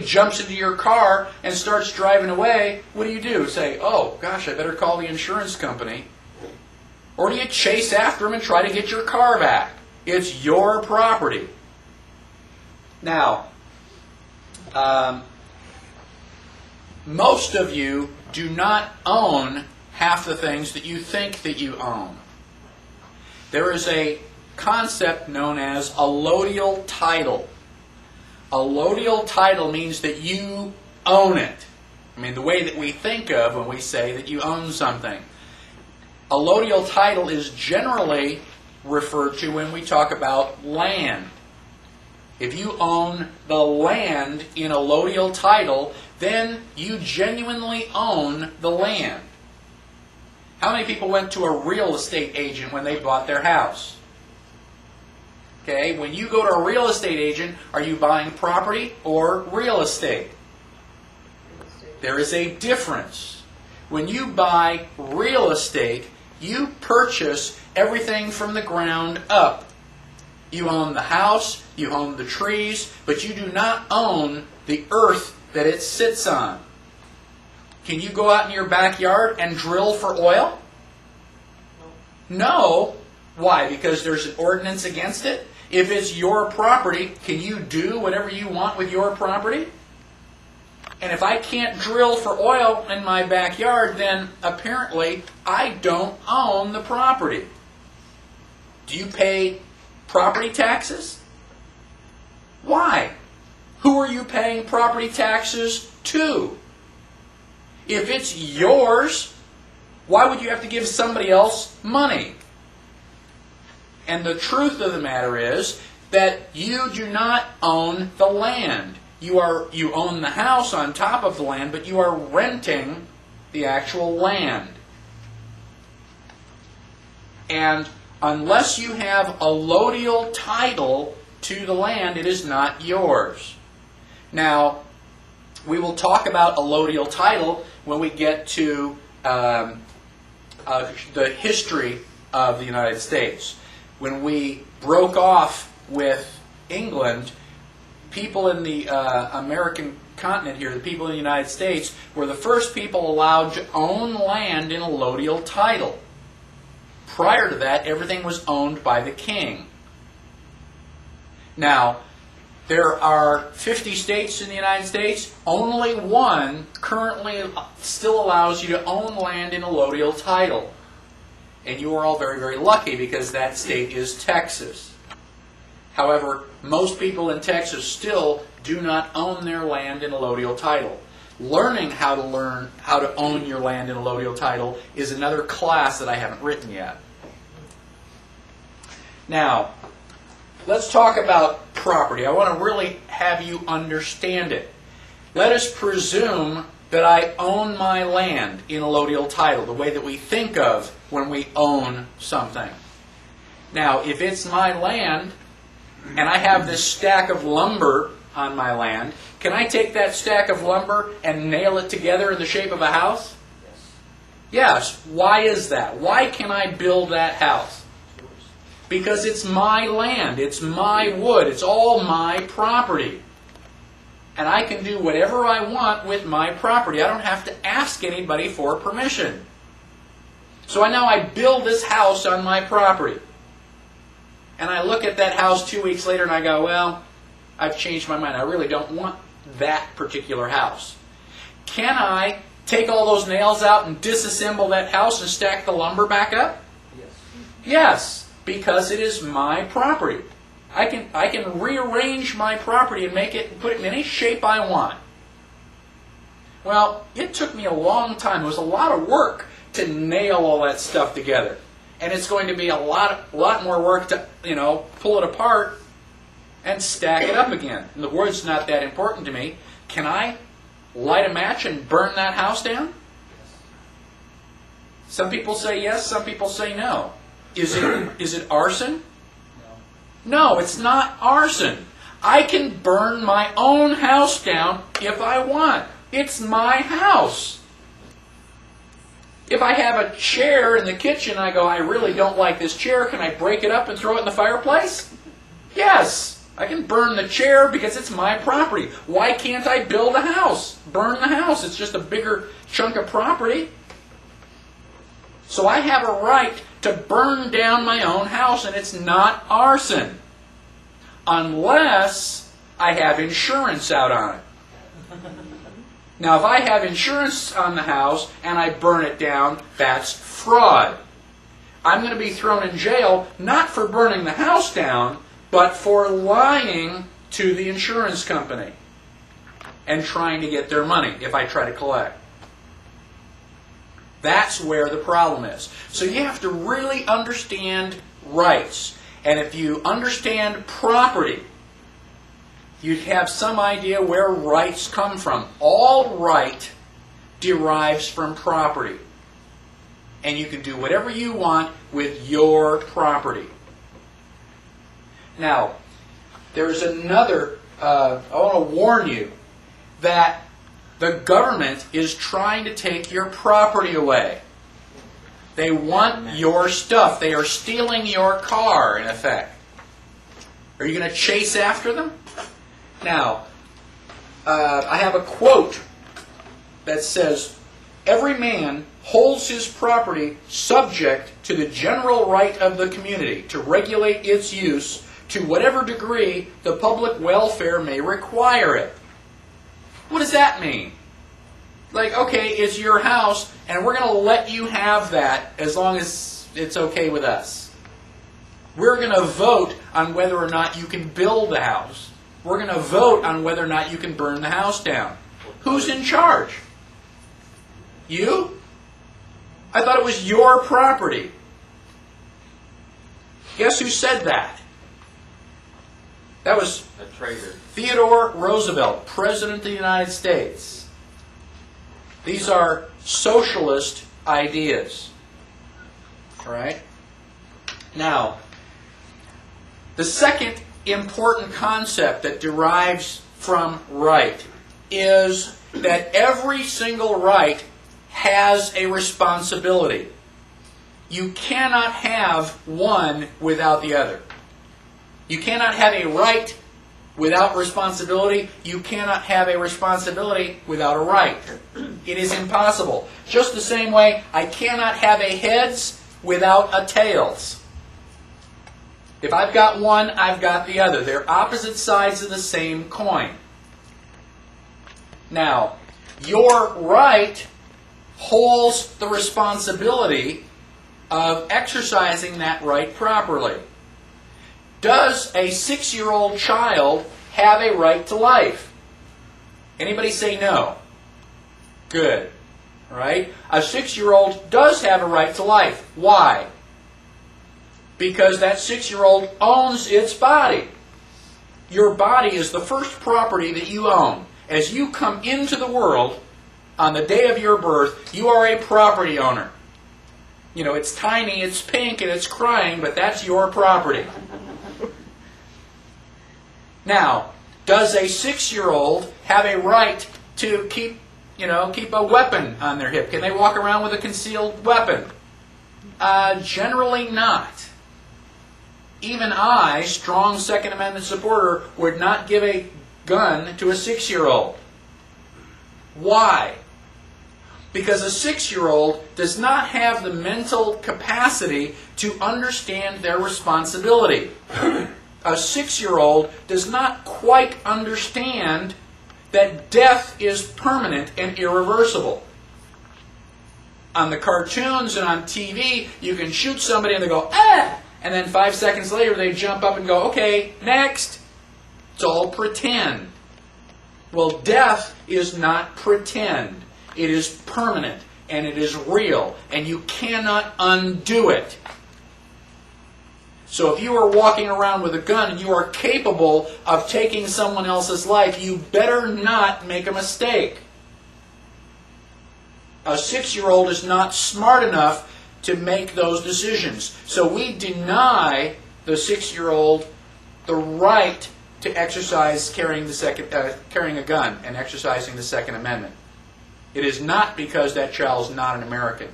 jumps into your car and starts driving away, what do? Say, oh, gosh, I better call the insurance company. Or do you chase after him and try to get your car back? It's your property. Now, most of you do not own half the things that you think that you own. There is a concept known as allodial title. Allodial title means that you own it. I mean, the way that we think of when we say that you own something. Allodial title is generally referred to when we talk about land. If you own the land in allodial title, then you genuinely own the land. How many people went to a real estate agent when they bought their house? Okay, when you go to a real estate agent, are you buying property or real estate? There is a difference. When you buy real estate, you purchase everything from the ground up. You own the house, you own the trees, but you do not own the earth that it sits on. Can you go out in your backyard and drill for oil? No. Why? Because there's an ordinance against it? If it's your property, can you do whatever you want with your property? And if I can't drill for oil in my backyard, then apparently I don't own the property. Do you pay property taxes? Why? Who are you paying property taxes to? If it's yours, why would you have to give somebody else money? And the truth of the matter is that you do not own the land. You own the house on top of the land, but you are renting the actual land. And unless you have a allodial title to the land, it is not yours. Now, we will talk about allodial title when we get to the history of the United States. When we broke off with England, people in the American continent here, the people in the United States, were the first people allowed to own land in allodial title. Prior to that, everything was owned by the king. Now, there are 50 states in the United States. Only one currently still allows you to own land in allodial title. And you are all very, very lucky because that state is Texas. However, most people in Texas still do not own their land in allodial title. Learning how to own your land in allodial title is another class that I haven't written yet. Now, let's talk about property. I want to really have you understand it. Let us presume that I own my land in allodial title, the way that we think of when we own something. Now, if it's my land, and I have this stack of lumber on my land, can I take that stack of lumber and nail it together in the shape of a house? Yes. Why is that? Why can I build that house? Because it's my land, it's my wood, it's all my property. And I can do whatever I want with my property. I don't have to ask anybody for permission. So now I build this house on my property. And I look at that house 2 weeks later and I go, well, I've changed my mind. I really don't want that particular house. Can I take all those nails out and disassemble that house and stack the lumber back up? Yes. Yes, because it is my property. I can rearrange my property and put it in any shape I want. Well, it took me a long time. It was a lot of work to nail all that stuff together. And it's going to be a lot more work to, pull it apart and stack it up again. And the wood's not that important to me. Can I light a match and burn that house down? Some people say yes, some people say no. Is it arson? No, it's not arson. I can burn my own house down if I want. It's my house. If I have a chair in the kitchen, I go, I really don't like this chair. Can I break it up and throw it in the fireplace? Yes. I can burn the chair because it's my property. Why can't I build a house? Burn the house. It's just a bigger chunk of property. So I have a right to burn down my own house, and it's not arson. Unless I have insurance out on it. Now, if I have insurance on the house and I burn it down, that's fraud. I'm going to be thrown in jail not for burning the house down, but for lying to the insurance company and trying to get their money if I try to collect. That's where the problem is. So you have to really understand rights. And if you understand property, you'd have some idea where rights come from. All right derives from property. And you can do whatever you want with your property. Now, there's another, I want to warn you that the government is trying to take your property away. They want your stuff. They are stealing your car, in effect. Are you going to chase after them? Now, I have a quote that says, "Every man holds his property subject to the general right of the community to regulate its use to whatever degree the public welfare may require it." What does that mean? Like, okay, it's your house, and we're going to let you have that as long as it's okay with us. We're going to vote on whether or not you can build the house. We're going to vote on whether or not you can burn the house down. Who's in charge? You? I thought it was your property. Guess who said that? That was a traitor. Theodore Roosevelt, President of the United States. These are socialist ideas. All right? Now, the second important concept that derives from right is that every single right has a responsibility. You cannot have one without the other. You cannot have a right without responsibility. You cannot have a responsibility without a right. It is impossible. Just the same way, I cannot have a heads without a tails. If I've got one, I've got the other. They're opposite sides of the same coin. Now, your right holds the responsibility of exercising that right properly. Does a 6-year-old child have a right to life? Anybody say no? Good. All right? A 6-year-old does have a right to life. Why? Because that 6-year-old owns its body. Your body is the first property that you own. As you come into the world, on the day of your birth, you are a property owner. You know, it's tiny, it's pink, and it's crying, but that's your property. Now, does a 6-year-old have a right to keep a weapon on their hip? Can they walk around with a concealed weapon? Generally not. Even I, strong Second Amendment supporter, would not give a gun to a 6-year-old. Why? Because a 6-year-old does not have the mental capacity to understand their responsibility. A 6-year-old does not quite understand that death is permanent and irreversible. On the cartoons and on TV, you can shoot somebody and they go, ah! And then 5 seconds later they jump up and go, okay, next. It's all pretend. Well, death is not pretend. It is permanent and it is real, and you cannot undo it. So if you are walking around with a gun and you are capable of taking someone else's life, you better not make a mistake. A 6-year-old is not smart enough to make those decisions. So we deny the 6-year-old the right to exercise carrying a gun and exercising the Second Amendment. It is not because that child is not an American.